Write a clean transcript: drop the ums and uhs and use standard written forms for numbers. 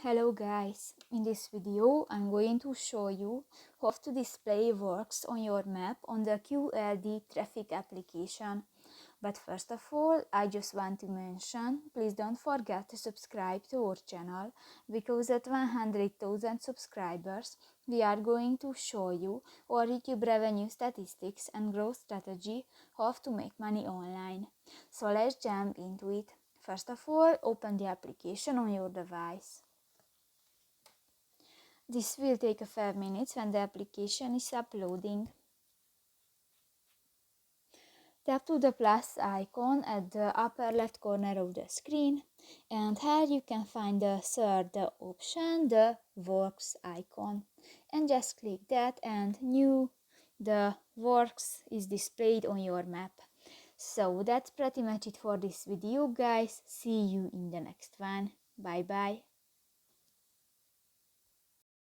Hello guys, in this video I'm going to show you how to display works on your map on the QLD Traffic application. But first of all, I just want to mention, please don't forget to subscribe to our channel, because at 100,000 subscribers we are going to show you our YouTube revenue statistics and growth strategy, how to make money online. So let's jump into it. First of all, open the application on your device. This will take a 5 minutes when the application is uploading. Tap to the plus icon at the upper left corner of the screen, and here you can find the third option, the works icon, and just click that and the works is displayed on your map. So that's pretty much it for this video guys. See you in the next one. Bye bye.